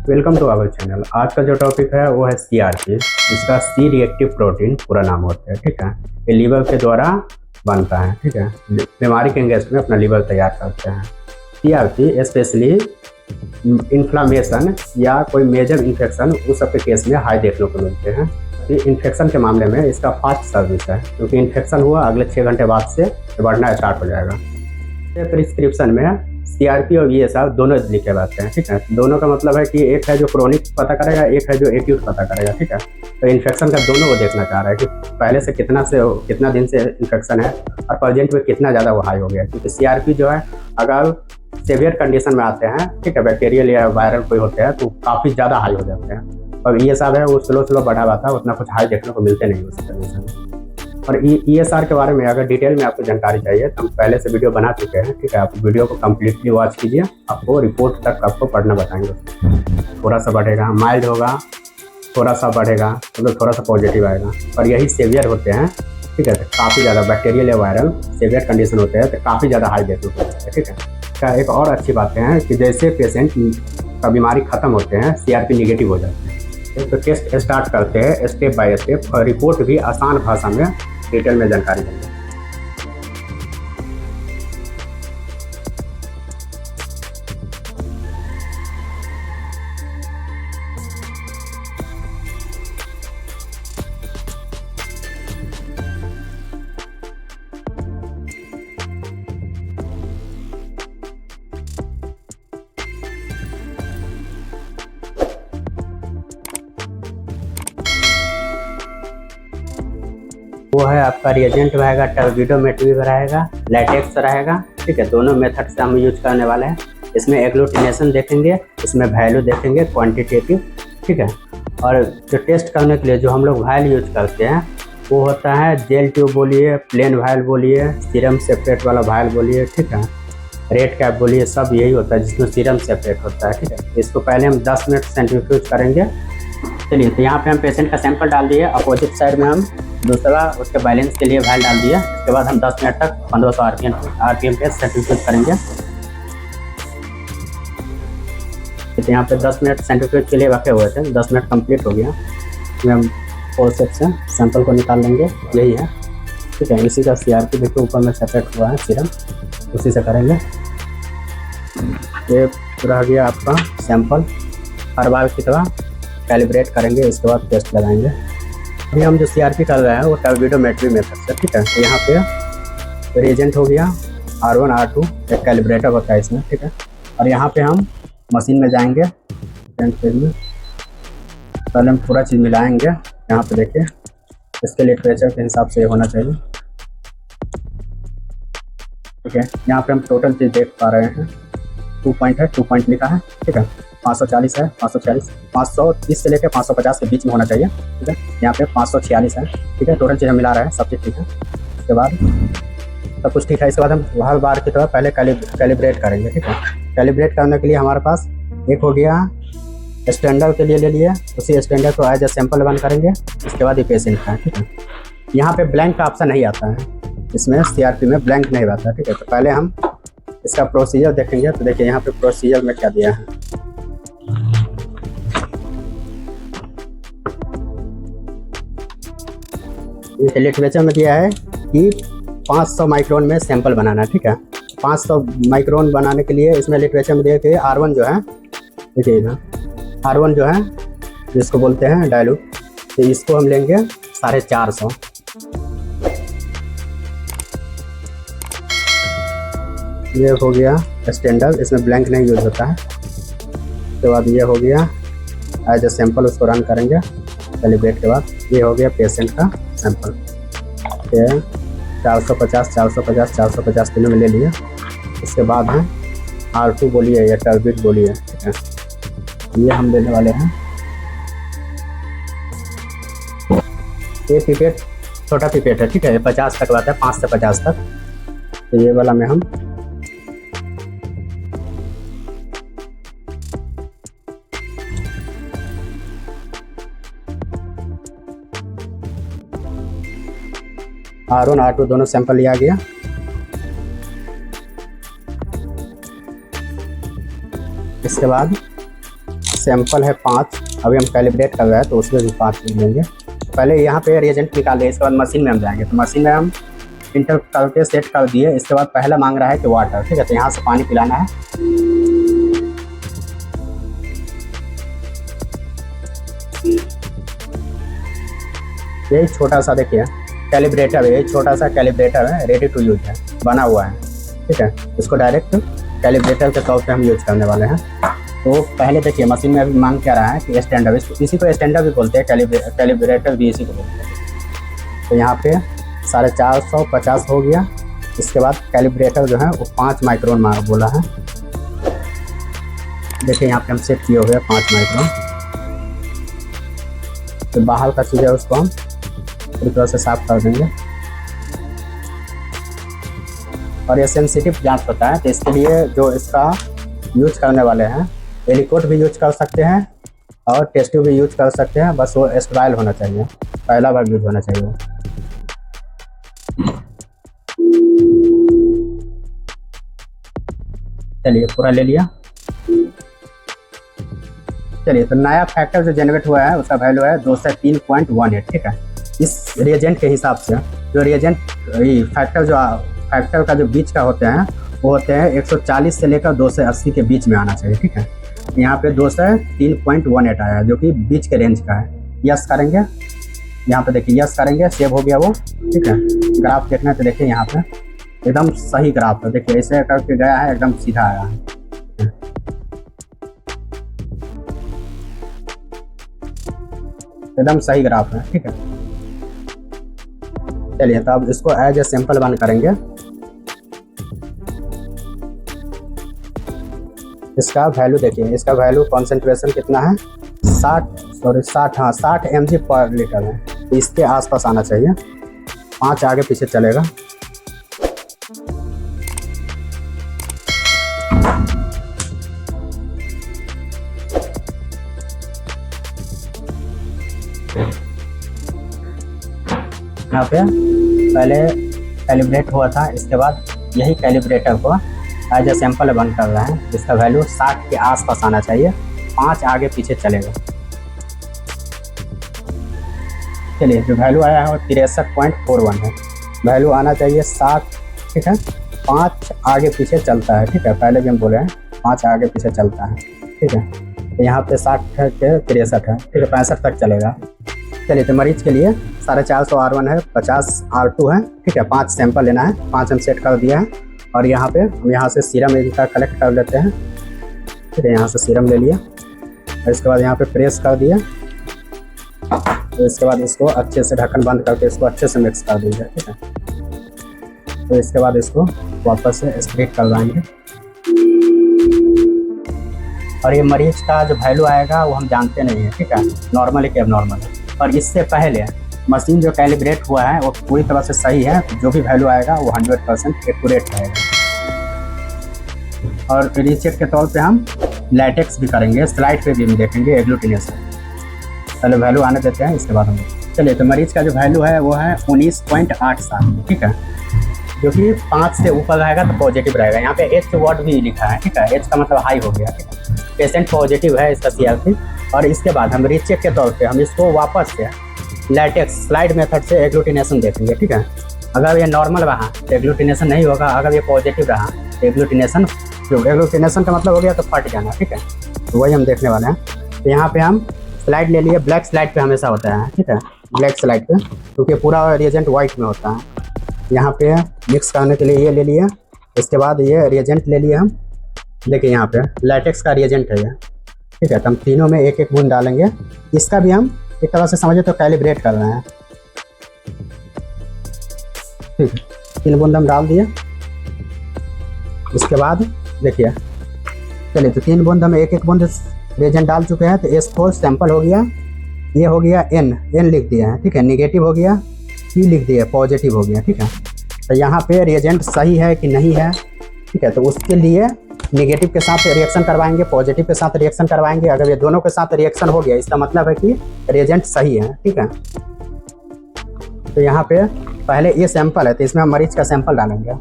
Welcome to our channel. आज का जो टॉपिक है वो है सीआरपी। इसका सी रिएक्टिव प्रोटीन पूरा नाम होता है, ठीक है। ये लीवर के द्वारा बनता है, ठीक है। बीमारी के अगेंस्ट में अपना लीवर तैयार करते हैं। सीआरपी स्पेशली इन्फ्लामेशन या कोई मेजर इन्फेक्शन उस सब के केस में हाई देखने को मिलते हैं। इन्फेक्शन के मामले में इसका फास्ट सर्विस है, क्योंकि इन्फेक्शन हुआ अगले 6 घंटे बाद से बढ़ना स्टार्ट हो जाएगा। प्रिस्क्रिप्शन में सीआरपी और वीएसआर दोनों लिखे रहते हैं, ठीक है। दोनों का मतलब है कि एक है जो क्रोनिक पता करेगा, एक है जो एक्यूट पता करेगा, ठीक है। तो इन्फेक्शन का दोनों वो देखना चाह रहा है कि पहले से कितना दिन से इन्फेक्शन है और प्रेजेंट में कितना ज़्यादा वो हाई हो गया। क्योंकि सीआरपी जो है अगर सीवियर कंडीशन में आते हैं, ठीक है, बैक्टीरियल या वायरल कोई होते हैं तो काफ़ी ज़्यादा हाई हो जाते हैं। और ईएसआर है वो स्लो बढ़ा हुआ था, उतना कुछ हाई देखने को मिलते नहीं उस कंडीशन में। और ईएसआर के बारे में अगर डिटेल में आपको जानकारी चाहिए तो हम पहले से वीडियो बना चुके हैं, ठीक है। आप वीडियो को कम्प्लीटली वॉच कीजिए, आपको रिपोर्ट तक आपको पढ़ना बताएंगे। थोड़ा सा बढ़ेगा, माइल्ड होगा, थोड़ा सा बढ़ेगा, मतलब थोड़ा सा पॉजिटिव आएगा। और यही सेवियर होते हैं, ठीक है। तो काफ़ी ज़्यादा बैक्टीरियल या वायरल सेवियर कंडीशन होते हैं तो काफ़ी ज़्यादा हाई देखने को मिलता है, ठीक है। क्या एक और अच्छी बातें हैं कि जैसे पेशेंट का बीमारी ख़त्म होते हैं सीआरपी निगेटिव हो जाते हैं। तो टेस्ट स्टार्ट करते हैं स्टेप बाय स्टेप, और रिपोर्ट भी आसान भाषा में डिटेल में जानकारी देंगे। वो है आपका रिएजेंट रहेगा, टर्बिडोमेट्री रहेगा, लैटेक्स रहेगा, ठीक है। दोनों मेथड से हम यूज करने वाले हैं। इसमें एग्लूटिनेशन देखेंगे, इसमें वैल्यू देखेंगे क्वांटिटेटिव, ठीक है। और जो टेस्ट करने के लिए जो हम लोग वायल यूज करते हैं वो होता है जेल ट्यूब बोलिए, प्लेन वायल बोलिए, सीरम सेपरेट वाला वायल बोलिए, ठीक है। रेड कैप बोलिए, सब यही होता है जिसमें सीरम सेपरेट होता है, ठीक है। इसको पहले हम 10 मिनट सेंट्रीफ्यूज करेंगे। चलिए, तो यहाँ पे हम पेशेंट का सैंपल डाल दिए, अपोजिट साइड में हम दूसरा उसके बैलेंस के लिए वायल डाल दिया। इसके बाद हम 10 मिनट तक 1500 आरपीएम पे सेंट्रीफ्यूज करेंगे। तो यहाँ पे 10 मिनट सेंट्रीफ्यूज के लिए रखे हुए थे, 10 मिनट कंप्लीट हो गया। इसमें हम फोर्सेप्स से सैंपल को निकाल लेंगे, यही है, ठीक है। इसी का सीआरपी देखिए ऊपर में सेपरेट हुआ है सीरम, उसी से करेंगे। ये रह गया आपका सैंपल, हर बार की तरह कैलिब्रेट करेंगे, इसके बाद टेस्ट लगाएंगे। अभी हम जो सीआरपी कर रहे हैं वो टर्बिडोमेट्री मेथड से, ठीक है। तो यहाँ पे रिएजेंट हो गया R1 R2, एक कैलिब्रेटर होता है इसमें, ठीक है। और यहाँ पे हम मशीन में जाएंगे, में पहले हम पूरा चीज़ मिलाएंगे। यहाँ पे देखिए इसके लिटरेचर के हिसाब से होना चाहिए, ठीक है। यहाँ पे हम टोटल चीज़ देख पा रहे हैं, 2 पॉइंट है, 2 पॉइंट लिखा है, ठीक है। 540 है, 540, 530 से लेकर 550 के बीच में होना चाहिए, ठीक है। यहाँ पे 546 है, ठीक है। टोटल चीज़ हम मिला रहे हैं, सब चीज़ ठीक है। उसके बाद सब कुछ ठीक है। इसके बाद हम हर बार की तरह पहले कैलिब्रेट करेंगे, ठीक है। कैलिब्रेट करने के लिए हमारे पास एक हो गया स्टैंडर्ड के लिए ले लिए, उसी स्टैंडर्ड को एज ए सैंपल वन करेंगे। इसके बाद ये पेशेंट का है, ठीक है। यहाँ पे ब्लैंक का ऑप्शन नहीं आता है, इसमें सीआरपी में ब्लैंक नहीं आता है, ठीक है। तो पहले हम इसका प्रोसीजर देखेंगे। तो देखिए यहाँ पे प्रोसीजर में क्या दिया है। लिटरेचर में दिया है कि 500 माइक्रोन में सैंपल बनाना है, ठीक है। 500 माइक्रोन बनाने के लिए इसमें लिटरेचर में दिया कि R1 जो है, देखिए ना, R1 जो है जिसको बोलते हैं डाइल्यूट, तो इसको हम लेंगे 450। ये हो गया स्टैंडर्ड, इसमें ब्लैंक नहीं यूज होता है। उसके बाद ये हो गया एज ए सैंपल, उसको रन करेंगे कैलिब्रेट के बाद। ये हो गया पेशेंट का सैंपल, 450 450 450 किलो में ले लिया। इसके बाद है R2 बोलिए या टर्बिड बोलिए, ठीक है। ये हम लेने वाले हैं, ये पिपेट छोटा पिपेट है, ठीक है। 50 तक आता है, 5 से 50 तक। तो ये वाला में हम R1 R2 दोनों सैंपल लिया गया। इसके बाद सैंपल है 5, अभी हम कैलिब्रेट कर रहे हैं तो उसमें भी 5 लेंगे। पहले यहाँ पे रिएजेंट निकाल दें, इसके बाद मशीन में हम जाएंगे। तो मशीन में हम इंटर करके सेट कर दिए। इसके बाद पहला मांग रहा है कि वाटर, ठीक है, तो यहाँ से पानी पिलाना है। यही छोटा सा देखिए कैलिब्रेटर है, यही छोटा सा कैलिब्रेटर है, रेडी टू यूज है, बना हुआ है, ठीक है। इसको डायरेक्ट कैलिब्रेटर के तौर पे हम यूज करने वाले हैं। तो पहले देखिए मशीन में अभी मांग क्या रहा है कि स्टैंडर्ड, इसी को स्टैंडर्ड भी बोलते हैं, कैलिब्रेटर भी इसी को बोलते हैं। तो यहाँ पे 450 हो गया। इसके बाद कैलिब्रेटर जो है वो 5 माइक्रोन बोला है। देखिए यहाँ पे हम सेट किए हुए 5 माइक्रोन। तो बाहर का चीज़ है उसको हम पूरी तरह से साफ कर देंगे। और ये सेंसिटिव जांच होता है, तो इसके लिए जो इसका यूज करने वाले हैं, एलिकोट भी यूज कर सकते हैं और टेस्ट ट्यूब भी यूज कर सकते हैं, बस वो स्टेराइल होना चाहिए, पहला बार यूज होना चाहिए। चलिए पूरा ले लिया। चलिए तो नया फैक्टर जो जनरेट हुआ है उसका वैल्यू है 203.18, ठीक है। इस रिएजेंट के हिसाब से जो रिएजेंट फैक्टर का जो बीच का होते हैं वो होते हैं 140 से लेकर 280 के बीच में आना चाहिए, ठीक है। यहाँ पे 203.18 आया जो कि बीच के रेंज का है। यस करेंगे, यहाँ पे देखिए यस करेंगे, सेव हो गया वो, ठीक है। ग्राफ देखना है तो देखिए यहाँ पे एकदम सही ग्राफ है, देखिए ऐसे करके गया है, एकदम सीधा आया है, एकदम सही ग्राफ है, ठीक है। चलिए तो अब इसको एज ए सैंपल बंद करेंगे। इसका वैल्यू देखिए, इसका वैल्यू कॉन्सेंट्रेशन कितना है, 60 mg पर लीटर है। तो इसके आसपास आना चाहिए, 5 आगे पीछे चलेगा। यहाँ पे पहले कैलिब्रेट हुआ था, इसके बाद यही कैलिब्रेटर को एज ए सैंपल बंद कर रहे हैं, जिसका वैल्यू 60 के आसपास आना चाहिए, 5 आगे पीछे चलेगा। चलिए जो वैल्यू आया है वो 63.41 है, वैल्यू आना चाहिए 60, ठीक है। 5 आगे पीछे चलता है, ठीक है, पहले भी हम बोले हैं 5 आगे पीछे चलता है, ठीक है। तो यहाँ पे 60 है कि 63 है, ठीक है, 65 तक चलेगा। चलिए तो मरीज के लिए 450 R1 है, 50 R2 है, ठीक है। 5 सैंपल लेना है, 5 हम सेट कर दिया है। और यहाँ पे हम यहाँ से सीरम इनका कलेक्ट कर लेते हैं, ठीक है। यहाँ से सीरम ले लिया और इसके बाद यहाँ पे प्रेस कर दिया। तो इसके बाद इसको अच्छे से ढक्कन बंद करके इसको अच्छे से मिक्स कर देंगे, ठीक है। तो इसके बाद इसको वापस से स्प्लिट करवाएंगे। और ये मरीज का जो वैल्यू आएगा वो हम जानते नहीं है, ठीक है, नॉर्मल है कि एबनॉर्मल है। और इससे पहले मशीन जो कैलिब्रेट हुआ है वो पूरी तरह से सही है, जो भी वैल्यू आएगा वो 100% एक्यूरेट रहेगा। और रीचेक के तौर पे हम लैटेक्स भी करेंगे, स्लाइड पे भी हम देखेंगे एग्लूटिनेशन। पहले वैल्यू आने देते हैं, इसके बाद हम चलिए तो मरीज का जो वैल्यू है वो है 19.87, ठीक है, जो कि 5 से ऊपर रहेगा तो पॉजिटिव रहेगा। यहाँ पे H वर्ड भी लिखा है, ठीक है, H का मतलब हाई हो गया, ठीक है, पेशेंट पॉजिटिव है इसका CRP। और इसके बाद हम रीचेक के तौर पे हम इसको वापस से लैटेक्स स्लाइड मेथड से एग्लूटिनेशन देखेंगे, ठीक है। अगर ये नॉर्मल रहा तो एग्लूटिनेशन नहीं होगा, अगर ये पॉजिटिव रहा तो एग्लूटिनेशन का मतलब हो गया तो फट जाना, ठीक है। तो वही हम देखने वाले हैं। तो यहाँ पे हम स्लाइड ले लिए, ब्लैक स्लाइड पे हमेशा होता है, ठीक है, ब्लैक स्लाइड पे, क्योंकि पूरा रिएजेंट वाइट में होता है। यहाँ पे मिक्स करने के लिए ये ले लिया, इसके बाद ये रिएजेंट ले लिया हम। देखिए यहाँ पे लैटेक्स का रिएजेंट है ये, ठीक है। तो हम तीनों में एक एक बूंद डालेंगे। इसका भी हम एक तरह से समझे तो कैलिब्रेट कर रहे हैं, ठीक है। 3 बूंद हम डाल दिए। इसके बाद देखिए, चलिए तो 3 बूंद हम एक एक बूंद रिएजेंट डाल चुके हैं। तो S4 सैंपल हो गया, ये हो गया N लिख दिया है, ठीक है, निगेटिव हो गया, P लिख दिया, पॉजिटिव हो गया, ठीक है। तो यहाँ पे रिएजेंट सही है कि नहीं है, ठीक है, तो उसके लिए निगेटिव के साथ रिएक्शन करवाएंगे, पॉजिटिव के साथ रिएक्शन करवाएंगे। अगर ये दोनों के साथ रिएक्शन हो गया इसका मतलब है कि रिएजेंट सही है, ठीक है। तो यहाँ पे पहले ये सैंपल है तो इसमें हम मरीज का सैंपल डालेंगे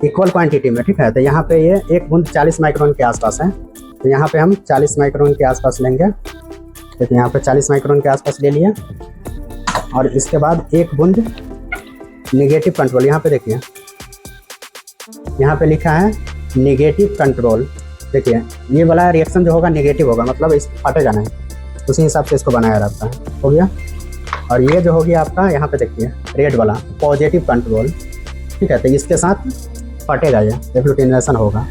इक्वल क्वांटिटी में, ठीक है। तो यहाँ पे ये 1 बूंद 40 माइक्रोन के आसपास है, तो यहाँ पे हम 40 माइक्रोन के आसपास लेंगे। देखिए यहाँ पे 40 माइक्रोन के आसपास ले लिया। और इसके बाद एक बूंद निगेटिव कंट्रोल, यहाँ पे देखिए यहाँ पे लिखा है निगेटिव कंट्रोल। देखिए ये वाला रिएक्शन जो होगा निगेटिव होगा, मतलब इस फटेगा नहीं, उसी हिसाब से इसको बनाया रहता है। हो गया। और ये जो हो गया आपका यहाँ पे देखिए रेड वाला पॉजिटिव कंट्रोल, ठीक है। तो इसके साथ फटेगा, ये एग्लूटिनेशन होगा।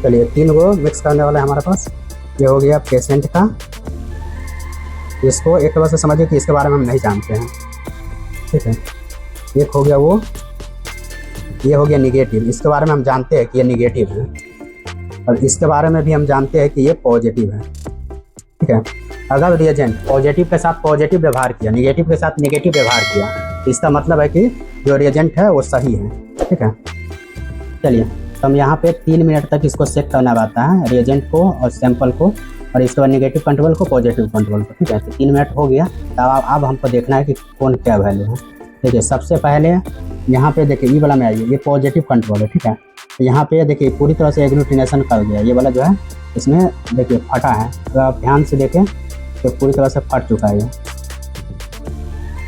चलिए 3 को मिक्स करने वाला है हमारे पास। ये हो गया पेशेंट का। इसको एक बार से समझिए कि इसके बारे में हम नहीं जानते हैं, ठीक है। एक हो गया वो, ये हो गया निगेटिव, इसके बारे में हम जानते हैं कि ये निगेटिव है। और इसके बारे में भी हम जानते हैं कि ये पॉजिटिव है, ठीक है। अगर रिएजेंट पॉजिटिव के साथ पॉजिटिव व्यवहार किया, निगेटिव के साथ निगेटिव व्यवहार किया, तो इसका मतलब है कि जो रिएजेंट है वो सही है, ठीक है। चलिए तो हम यहाँ पे 3 मिनट तक इसको चेक करना रहता है, रिएजेंट को और सैंपल को, और इसके बाद निगेटिव कंट्रोल को, पॉजिटिव कंट्रोल को, ठीक है। तो 3 मिनट हो गया। तब अब हमको देखना है कि कौन क्या वैल्यू है। देखिए सबसे पहले यहाँ पे देखिए ई वाला में आइए, ये पॉजिटिव कंट्रोल है, ठीक है। तो यहाँ पे देखिए पूरी तरह से एग्लूटिनेशन कर गया, ये वाला जो है इसमें देखिए फटा है। तो आप ध्यान से देखें तो पूरी तरह से फट चुका है ये,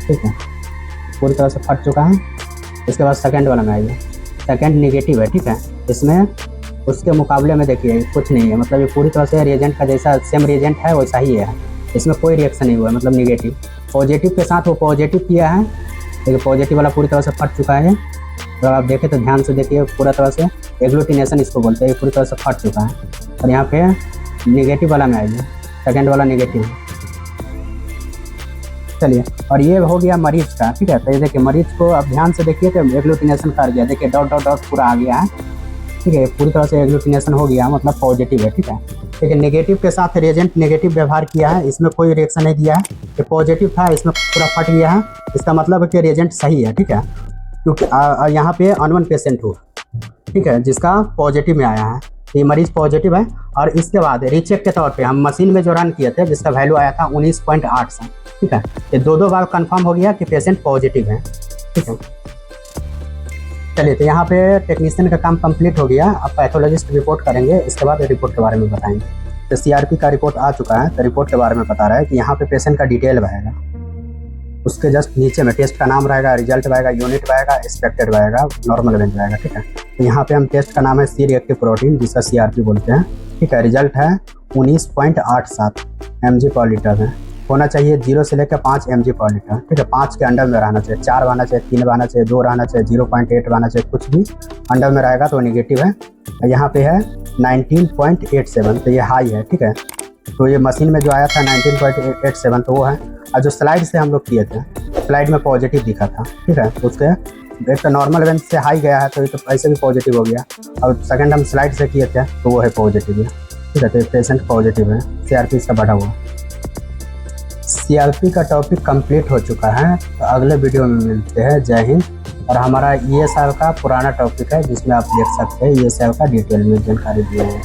ठीक है, पूरी तरह से फट चुका है। इसके बाद सेकंड वाला में आइए, सेकंड निगेटिव है, ठीक है। इसमें उसके मुकाबले में देखिए कुछ नहीं है, मतलब ये पूरी तरह से रिएजेंट का जैसा सेम रिएजेंट है वैसा ही है, इसमें कोई रिएक्शन नहीं हुआ है, मतलब निगेटिव। पॉजिटिव के साथ वो पॉजिटिव किया है, देखिए पॉजिटिव वाला पूरी तरह से फट चुका है। अगर आप देखें तो ध्यान से देखिए, पूरा तरह से एग्लूटिनेशन इसको बोलते हैं, पूरी तरह से फट चुका है। और यहाँ पे निगेटिव वाला में आइए, सेकंड वाला निगेटिव। चलिए और ये हो गया मरीज का, ठीक है। तो ये देखिए मरीज को अब ध्यान से देखिए तो एग्लूटिनेशन कर गया, देखिए डॉट डॉट डॉट पूरा आ गया है, ठीक है। पूरी तरह से एग्लूटिनेशन हो गया, मतलब पॉजिटिव है, ठीक है। लेकिन नेगेटिव के साथ रिएजेंट नेगेटिव व्यवहार किया है, इसमें कोई रिएक्शन नहीं दिया है। ये पॉजिटिव था, इसमें पूरा फट गया है, इसका मतलब है कि रिएजेंट सही है, ठीक है। क्योंकि यहाँ पे अनवन पेशेंट हो, ठीक है, जिसका पॉजिटिव में आया है, ये मरीज पॉजिटिव है। और इसके बाद रीचेक के तौर पे हम मशीन में जो रन किए थे जिसका वैल्यू आया था 19.8 से, ठीक है। ये 2 बार कंफर्म हो गया कि पेशेंट पॉजिटिव है, ठीक है। चलिए तो यहाँ पे टेक्नीशियन का काम कंप्लीट हो गया। अब पैथोलॉजिस्ट रिपोर्ट करेंगे, इसके बाद रिपोर्ट के बारे में बताएंगे। तो सीआरपी का रिपोर्ट आ चुका है, तो रिपोर्ट के बारे में बता रहा है कि यहाँ पे पेशेंट का डिटेल रहेगा, उसके जस्ट नीचे में टेस्ट का नाम रहेगा, रिजल्ट रहेगा, यूनिट रहेगा, एक्सपेक्टेड रहेगा, नॉर्मल इवेंट रहेगा, ठीक है। तो यहाँ पे हम टेस्ट का नाम है सी रिएक्टिव प्रोटीन, जिसका सीआरपी बोलते हैं, ठीक है। रिजल्ट है 19.87 mg/L है, होना चाहिए 0 से लेकर 5 mg/L, ठीक है। 5 के अंडर में रहना चाहिए, 4 रहना चाहिए, 3 रहना चाहिए, 2 रहना चाहिए, 0.8 रहना चाहिए, कुछ भी अंडर में रहेगा तो नेगेटिव है। यहाँ पे है 19.87, तो ये हाई है, ठीक है। तो ये मशीन में जो आया था 19.87 तो वो है। और जो स्लाइड से हम लोग किए थे, स्लाइड में पॉजिटिव दिखा था, ठीक है। तो उसके एक तो नॉर्मल इवेंट से हाई गया है, तो ये तो ऐसे भी पॉजिटिव हो गया। और सेकंड हम स्लाइड से किए थे तो वो है पॉजिटिव है, ठीक है। तो पेशेंट पॉजिटिव है, सीआरपी इसका बढ़ा हुआ। सीआरपी का टॉपिक कंप्लीट हो चुका है, तो अगले वीडियो में मिलते हैं। जय हिंद। और हमारा ESR का पुराना टॉपिक है जिसमें आप देख सकते हैं ESR का डिटेल में जानकारी दी है।